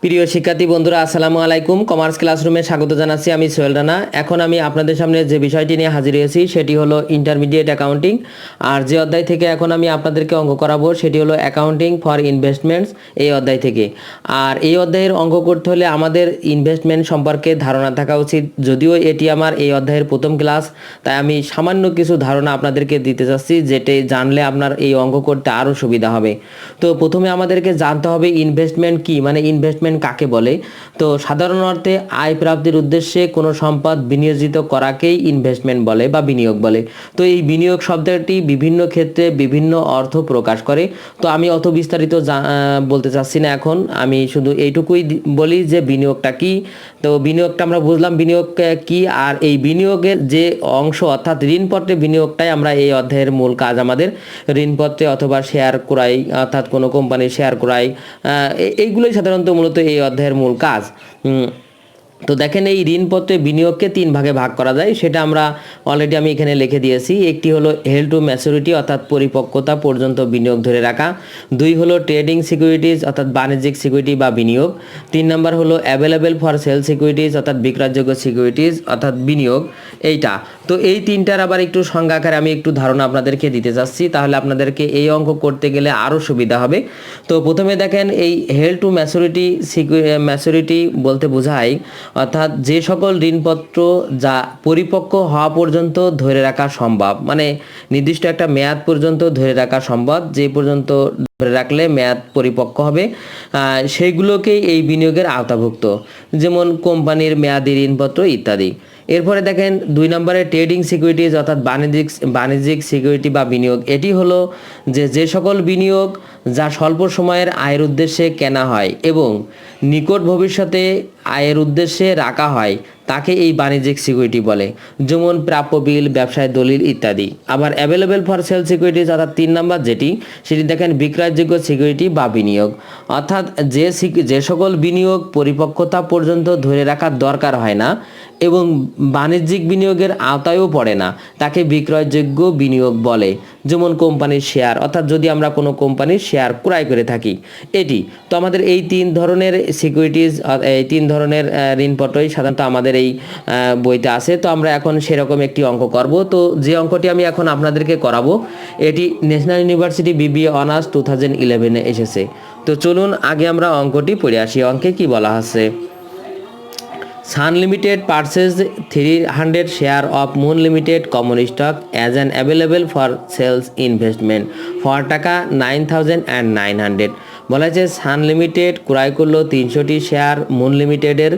প্রিয় শিক্ষার্থী বন্ধুরা, আসসালামু আলাইকুম। কমার্স ক্লাসরুমে স্বাগত জানাচ্ছি। আমি সোহেল রানা। এখন আমি আপনাদের সামনে যে বিষয়টি নিয়ে হাজির হয়েছি সেটি হলো ইন্টারমিডিয়েট অ্যাকাউন্টিং। আর যে অধ্যায় থেকে এখন আমি আপনাদেরকে অঙ্ক করাবো সেটি হলো অ্যাকাউন্টিং ফর ইনভেস্টমেন্টস, এই অধ্যায় থেকে। আর এই অধ্যায়ের অঙ্ক করতে হলে আমাদের ইনভেস্টমেন্ট সম্পর্কে ধারণা থাকা উচিত। যদিও এটি আমার এই অধ্যায়ের প্রথম ক্লাস, তাই আমি সামান্য কিছু ধারণা আপনাদেরকে দিতে চাচ্ছি, যেটি জানলে আপনার এই অঙ্ক করতে আরও সুবিধা হবে। তো প্রথমে আমাদেরকে জানতে হবে ইনভেস্টমেন্ট কি, মানে ইনভেস্টমেন্ট কাকে বলে। তো সাধারণ অর্থে আয় প্রাপ্তির উদ্দেশ্যে কোনো সম্পদ বিনিয়োজিত করাকেই ইনভেস্টমেন্ট বলে বা বিনিয়োগ বলে। তো এই বিনিয়োগ শব্দটি বিভিন্ন ক্ষেত্রে বিভিন্ন অর্থ প্রকাশ করে। তো আমি অত বিস্তারিত বলতে চাচ্ছি না। এখন আমি শুধু এইটুকুই বলি যে বিনিয়োগটা কি। তো বিনিয়োগটা আমরা বুঝলাম বিনিয়োগ কি, আর এই বিনিয়োগের যে অংশ অর্থাৎ ঋণপত্রে বিনিয়োগটাই আমরা এই অধ্যায়ের মূল কাজ। আমাদের ঋণপত্রে অথবা শেয়ার ক্রয় অর্থাৎ কোনো কোম্পানির শেয়ার ক্রয়, এইগুলোই সাধারণত মূলত এই অধ্যায়ের মূল কাজ। তো দেখেন, এই ঋণপত্রে বিনিয়োগকে তিন ভাগে ভাগ করা যায়, সেটা আমরা অলরেডি আমি এখানে লিখে দিয়েছি। একটি হলো হেল্ড টু ম্যাচুরিটি অর্থাৎ পরিপক্কতা পর্যন্ত বিনিয়োগ ধরে রাখা। দুই হলো ট্রেডিং সিকিউরিটিজ অর্থাৎ বাণিজ্যিক সিকিউরিটি বা বিনিয়োগ। তিন নম্বর হলো অ্যাভেলেবেল ফর সেল সিকিউরিটিজ অর্থাৎ বিক্রয়যোগ্য সিকিউরিটিজ অর্থাৎ বিনিয়োগ, এইটা। তো এই তিনটার আবার একটু সংজ্ঞা আকারে আমি একটু ধারণা আপনাদেরকে দিতে চাচ্ছি, তাহলে আপনাদেরকে এই অঙ্ক করতে গেলে আরও সুবিধা হবে। তো প্রথমে দেখেন, এই হেল্ড টু ম্যাচুরিটি বলতে বোঝায় অর্থাৎ যে সকল ঋণপত্র যা পরিপক্ক হওয়া পর্যন্ত ধরে রাখা সম্ভব, মানে নির্দিষ্ট একটা মেয়াদ পর্যন্ত ধরে রাখা সম্ভব, যে পর্যন্ত ধরে রাখলে মেয়াদ পরিপক্ক হবে, সেইগুলোকেই এই বিনিয়োগের আওতাভুক্ত, যেমন কোম্পানির মেয়াদি ঋণপত্র ইত্যাদি। এরপরে দেখেন, দুই নম্বরে ট্রেডিং সিকিউরিটিজ অর্থাৎ বাণিজ্যিক সিকিউরিটি বা বিনিয়োগ। এটি হলো যে সকল বিনিয়োগ যা স্বল্প সময়ের আয়ের উদ্দেশ্যে কেনা হয় এবং নিকট ভবিষ্যতে আয়ের উদ্দেশ্যে রাখা হয়, তাকে এই বাণিজ্যিক সিকিউরিটি বলে, যেমন প্রাপ্য বিল, ব্যবসায় দলিল ইত্যাদি। আবার অ্যাভেলেবেল ফর সেল সিকিউরিটিজ অর্থাৎ তিন নম্বর সেটি দেখেন বিক্রয়যোগ্য সিকিউরিটি বা বিনিয়োগ, অর্থাৎ যে সকল বিনিয়োগ পরিপক্কতা পর্যন্ত ধরে রাখার দরকার হয় না এবং বাণিজ্যিক বিনিয়োগের আওতায়ও পড়ে না, তাকে বিক্রয়যোগ্য বিনিয়োগ বলে, যেমন কোম্পানির শেয়ার, অর্থাৎ যদি আমরা কোনো কোম্পানির শেয়ার ক্রয় করে থাকি, এটি। তো আমাদের এই তিন ধরনের সিকিউরিটিজ, এই তিন ধরনের ঋণপত্রই সাধারণত আমাদের এই বইতে আছে। তো আমরা এখন সেরকম একটি অঙ্ক করব। তো যে অঙ্কটি আমি এখন আপনাদেরকে করাবো এটি ন্যাশনাল ইউনিভার্সিটি BBA অনার্স 2011-এ এসেছে। তো চলুন আগে আমরা অঙ্কটি পড়ে আসি। অঙ্কে কি বলা আছে? Sun Limited purchased 300 share of Moon Limited common stock as an available for sales investment for টাকা 9,900। বলা হয়েছে সান লিমিটেড ক্রয় করলো 300টি শেয়ার মুন লিমিটেডের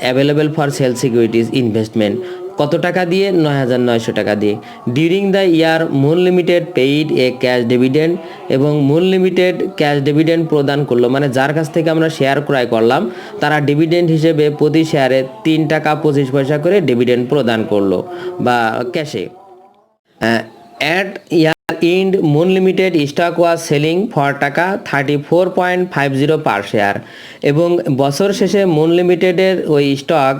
available for sell securities investment, কত টাকা দিয়ে? 9,900 টাকা দিয়ে। During the year moon limited paid A cash dividend, এবং মুন লিমিটেড ক্যাশ ডিভিডেন্ড প্রদান করলো, মানে যার কাছ থেকে আমরা শেয়ার ক্রয় করলাম তারা ডিভিডেন্ড হিসেবে প্রতি শেয়ারে 3 টাকা 25 পয়সা করে ডিভিডেন্ড প্রদান করলো বা ক্যাশে। At year end Moon Limited stock was selling for taka 34.50 per share, এবং বছর শেষে মুন লিমিটেডের ওই স্টক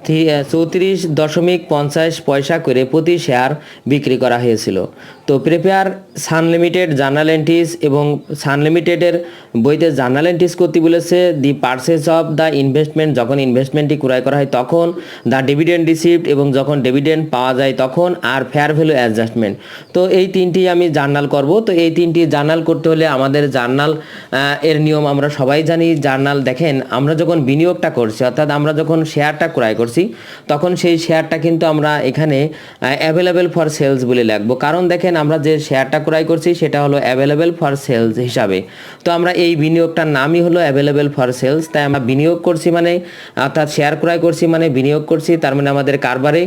34.50 পয়সা করে প্রতি শেয়ার বিক্রি করা হয়েছিল। তো প্রিপেয়ার সান লিমিটেড জার্নাল এন্ট্রিজ, এবং সান লিমিটেডের বইতে জার্নাল এন্ট্রিজ করতে বলেছে দি পারচেজ অফ দ্য ইনভেস্টমেন্ট, যখন ইনভেস্টমেন্টটি ক্রয় করা হয় তখন, দ্য ডিভিডেন্ড রিসিভড, এবং যখন ডিভিডেন্ড পাওয়া যায় তখন, আর ফেয়ার ভ্যালু অ্যাডজাস্টমেন্ট। তো এই তিনটি আমি জার্নাল করব। তো এই তিনটি জার্নাল করতে হলে আমাদের জার্নাল এর নিয়ম আমরা সবাই জানি। জার্নাল দেখেন, আমরা যখন বিনিয়োগটা করছি অর্থাৎ আমরা যখন শেয়ারটা ক্রয় করছি তখন সেই শেয়ারটা কিন্তু আমরা এখানে অ্যাভেলেবেল ফর সেলস বলে লিখবো, কারণ দেখেন আমরা যে শেয়ারটা ক্রয় করছি সেটা হলো অ্যাভেলেবেল ফর সেলস হিসাবে। তো আমরা এই বিনিয়োগটার নামই হলো অ্যাভেলেবেল ফর সেলস, তাই আমরা বিনিয়োগ করছি মানে অর্থাৎ শেয়ার ক্রয় করছি মানে বিনিয়োগ করছি, তার মানে আমাদের কারবারে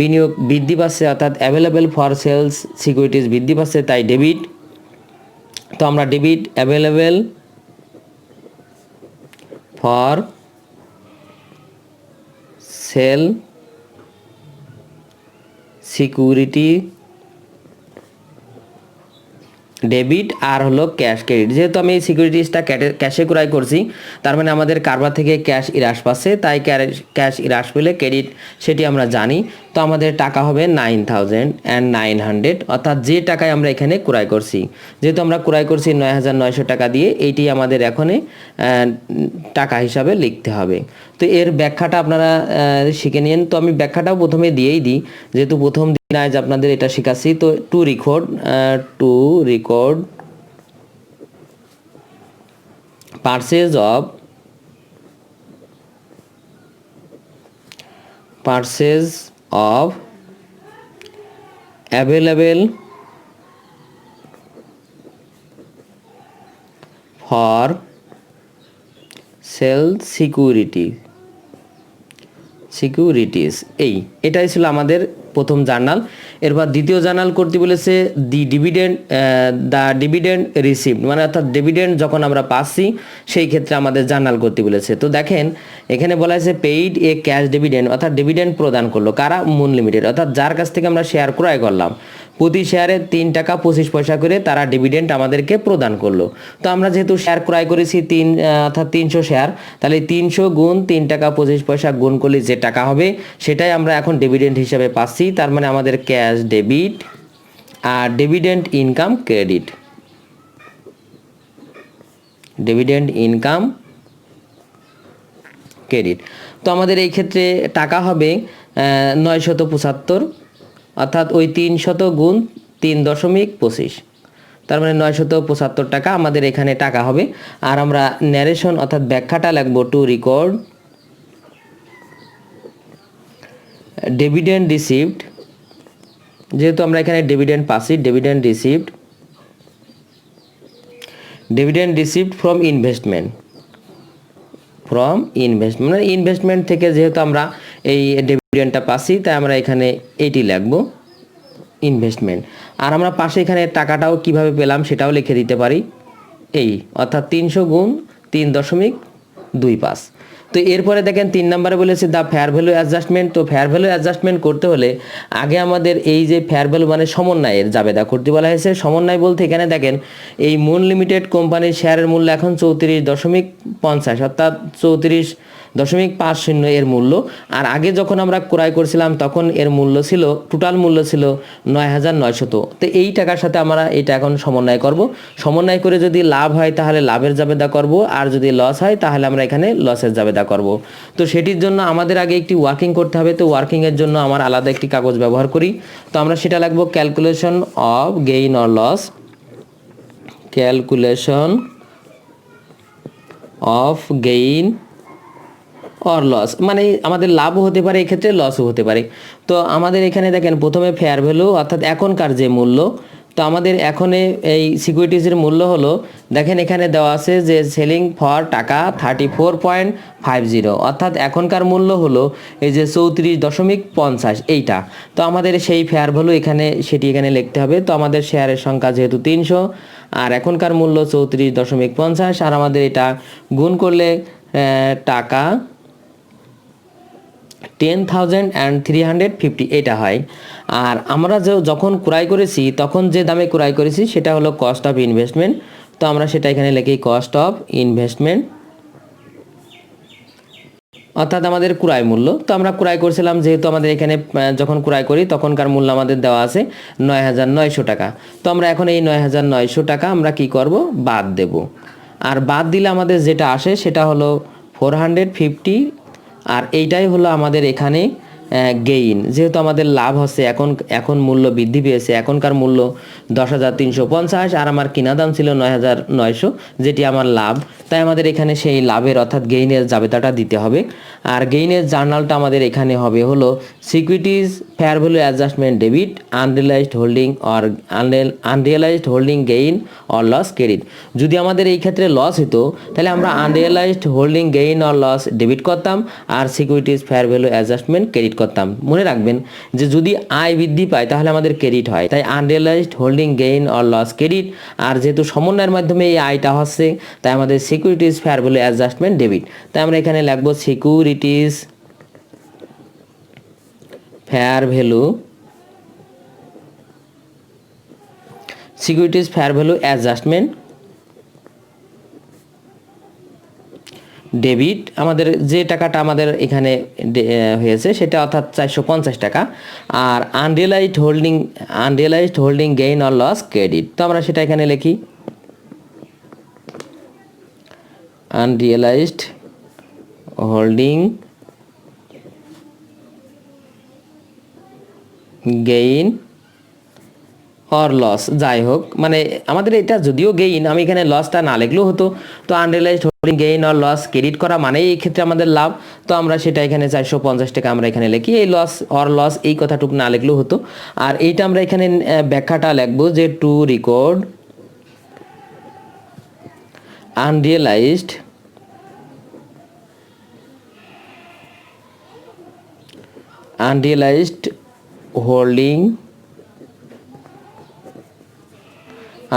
বিনিয়োগ বৃদ্ধি পাচ্ছে, অর্থাৎ অ্যাভেলেবেল ফর সেলস সিকিউরিটিজ বৃদ্ধি পাচ্ছে, তাই ডেবিট। তো আমরা debit available for sale security debit আর হলো ক্যাশ ক্রেডিট। যেহেতু আমি এই সিকিউরিটিজটা ক্যাশে ক্রয় করছি, তার মানে আমাদের কারবার থেকে ক্যাশ হ্রাস পাচ্ছে, তাই ক্যাশ হ্রাস পেলে ক্রেডিট সেটি আমরা জানি। তো আমাদের টাকা হবে 9,900, অর্থাৎ যে টাকায় আমরা এখানে ক্রয় করছি, যেহেতু আমরা ক্রয় করছি 9,900 টাকা দিয়ে, এইটি আমাদের এখানে টাকা হিসাবে লিখতে হবে। তো এর ব্যাখ্যাটা আপনারা শিখে নিন। তো আমি ব্যাখ্যাটাও প্রথমে দিয়েই দিই, যেহেতু প্রথম দিন আজ আপনাদের এটা শেখাচ্ছি। তো two record purchase of available for sell securities, এটাই ছিল আমাদের প্রথম জার্নাল। এরপর দ্বিতীয় জার্নাল করতে বলেছে দ্য ডিভিডেন্ড রিসিভড, মানে অর্থাৎ ডিভিডেন্ড যখন আমরা পাচ্ছি সেই ক্ষেত্রে আমাদের জার্নাল করতে বলেছে। তো দেখেন এখানে বলা হয়েছে পেইড এ ক্যাশ ডিভিডেন্ড, অর্থাৎ ডিভিডেন্ড প্রদান করলো কারা? মুন লিমিটেড, অর্থাৎ যার কাছ থেকে আমরা শেয়ার ক্রয় করলাম, প্রতি শেয়ারে 3 টাকা 25 পয়সা করে তারা ডিভিডেন্ড আমাদেরকে প্রদান করলো। তো আমরা যেহেতু শেয়ার ক্রয় করেছি অর্থাৎ 300 শেয়ার, তাহলে 300 গুণ 3 টাকা 25 পয়সা গুণ করলে যে টাকা হবে সেটাই আমরা এখন ডিভিডেন্ড হিসাবে পাচ্ছি। তার মানে আমাদের ক্যাশ ডেবিট আর ডিভিডেন্ড ইনকাম ক্রেডিট, তো আমাদের এই ক্ষেত্রে টাকা হবে 975, অর্থাৎ ওই 300 গুণ 3.25, তার মানে 975 টাকা আমাদের এখানে টাকা হবে। আর আমরা ন্যারেশন অর্থাৎ ব্যাখ্যাটা লিখব টু রেকর্ড ডিভিডেন্ড রিসিভড, যেহেতু আমরা এখানে ডিভিডেন্ড পাচ্ছি, ডিভিডেন্ড রিসিভড ফ্রম ইনভেস্টমেন্ট, মানে ইনভেস্টমেন্ট থেকে যেহেতু আমরা এই ডিভিডেন্ডটা পাচ্ছি, তাই আমরা এখানে এটি লিখব ইনভেস্টমেন্ট। আর আমরা পাশে এখানে টাকাটাও কিভাবে পেলাম সেটাও লিখে দিতে পারি, অর্থাৎ 300 গুণ 3.25। তো এরপরে দেখেন 3 নম্বরে বলেছে দ্য ফেয়ার ভ্যালু অ্যাডজাস্টমেন্ট। তো ফেয়ার ভ্যালু অ্যাডজাস্টমেন্ট করতে হলে আগে আমাদের এই যে ফেয়ার ভ্যালু মানে সমন্বয়ের জাবেদা করতে বলা হয়েছে। সমন্বয় বলতে এখানে দেখেন এই মুন লিমিটেড কোম্পানির শেয়ারের মূল্য এখন 34.50, অর্থাৎ 34.50 এর মূল্য। আর আগে যখন আমরা ক্রয় করছিলাম তখন এর মূল্য ছিল, টোটাল মূল্য ছিল 9,900। তো এই টাকার সাথে আমরা এটা এখন সমন্বয় করব। সমন্বয় করে যদি লাভ হয় তাহলে লাভের জাবেদা করব, আর যদি লস হয় তাহলে আমরা এখানে লসের জাবেদা করব। তো সেটির জন্য আমাদের আগে একটি ওয়ার্কিং করতে হবে। তো ওয়ার্কিংয়ের জন্য আমার আলাদা একটি কাগজ ব্যবহার করি। তো আমরা সেটা লিখব calculation of gain or loss, calculation of gain or loss, মানে আমাদের লাভও হতে পারে এক্ষেত্রে, লসও হতে পারে। তো আমাদের এখানে দেখেন প্রথমে ফেয়ার ভ্যালু অর্থাৎ এখনকার যে মূল্য, তো আমাদের এখন এই সিকিউরিটিজের মূল্য হলো, দেখেন এখানে দেওয়া আছে যে সেলিং ফর টাকা 34.50, অর্থাৎ এখনকার মূল্য হলো এই যে 34.50 এইটা। তো আমাদের সেই ফেয়ার ভ্যালু সেটি এখানে লিখতে হবে। তো আমাদের শেয়ারের সংখ্যা যেহেতু 300 আর এখনকার মূল্য 34.50, আর আমাদের এটা গুণ করলে টাকা 10,350 এটা হয়। আর আমরা যখন ক্রয় করেছি তখন যে দামে ক্রয় করেছি সেটা হলো কস্ট অফ ইনভেস্টমেন্ট। তো আমরা সেটা এখানে লিখি কস্ট অফ ইনভেস্টমেন্ট, অর্থাৎ আমাদের ক্রয় মূল্য। তো আমরা ক্রয় করছিলাম, যেহেতু আমাদের এখানে যখন ক্রয় করি তখনকার মূল্য আমাদের দেওয়া আছে 9,900 টাকা। তো আমরা এখন এই 9,900 টাকা আমরা কি করব? বাদ দেব। আর বাদ দিলে আমাদের যেটা আসে সেটা হলো 450, আর এইটাই হলো আমাদের এখানে গেইন। যেহেতু আমাদের লাভ হচ্ছে, এখন মূল্য বৃদ্ধি পেয়েছে, এখনকার মূল্য 10,350 আর আমার কিনা দাম ছিল 9,900, যেটি আমার লাভ। তাই আমাদের এখানে সেই লাভের অর্থাৎ গেইনের জাবেদাটা দিতে হবে। আর গেইনের জার্নালটা আমাদের এখানে হবে হলো securities fair value adjustment debit, unrealised holding gain or loss credit. যদি আমাদের এই ক্ষেত্রে লস হতো তাহলে আমরা unrealised holding gain or loss debit করতাম, আর securities fair value adjustment credit করতাম। মনে রাখবেন যে যদি আয় বৃদ্ধি পায় তাহলে আমাদের ক্রেডিট হয়, তাই unrealised holding gain or loss credit. আর যেহেতু সমন্বয়ের মাধ্যমে এই আয়টা হচ্ছে, তাই আমাদের securities fair value adjustment debit. তাই আমরা এখানে লিখব securities fair value securities fair value adjustment, debit আমাদের যে টাকাটা আমাদের এখানে হয়েছে সেটা অর্থাৎ 450 টাকা। আর unrealised holding gain or loss credit, তো আমরা সেটা এখানে লিখি unrealised holding gain or loss, যাই হোক মানে আমাদের এটা যদিও গেইন, আমি এখানে লসটা না লিখলেও হতো। তো unrealised holding gain or loss credit করা মানেই এই ক্ষেত্রে আমাদের লাভ, তো আমরা সেটা এখানে 450 টাকা আমরা এখানে লিখি। এই লস এই কথাটুকু না লিখলেও হতো। আর এইটা আমরা এখানে ব্যাখ্যাটা লিখবো যে two record আনরিয়েলাইজড holding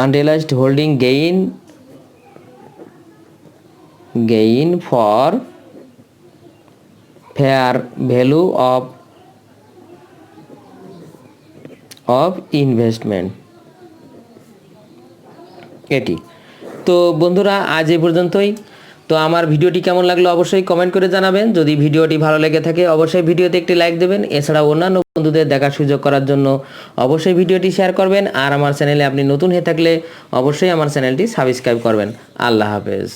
unrealized holding gain for fair value of investment, এটি। তো বন্ধুরা আজ এই পর্যন্তই। তো আমার ভিডিওটি কেমন লাগলো অবশ্যই কমেন্ট করে জানাবেন। যদি ভিডিওটি ভালো লেগে থাকে অবশ্যই ভিডিওতে একটি লাইক দেবেন। এছাড়াও অন্যান্য বন্ধুদের দেখার সুযোগ করার জন্য অবশ্যই ভিডিওটি শেয়ার করবেন। আর আমার চ্যানেলে আপনি নতুন হয়ে থাকলে অবশ্যই আমার চ্যানেলটি সাবস্ক্রাইব করবেন। আল্লাহ হাফেজ।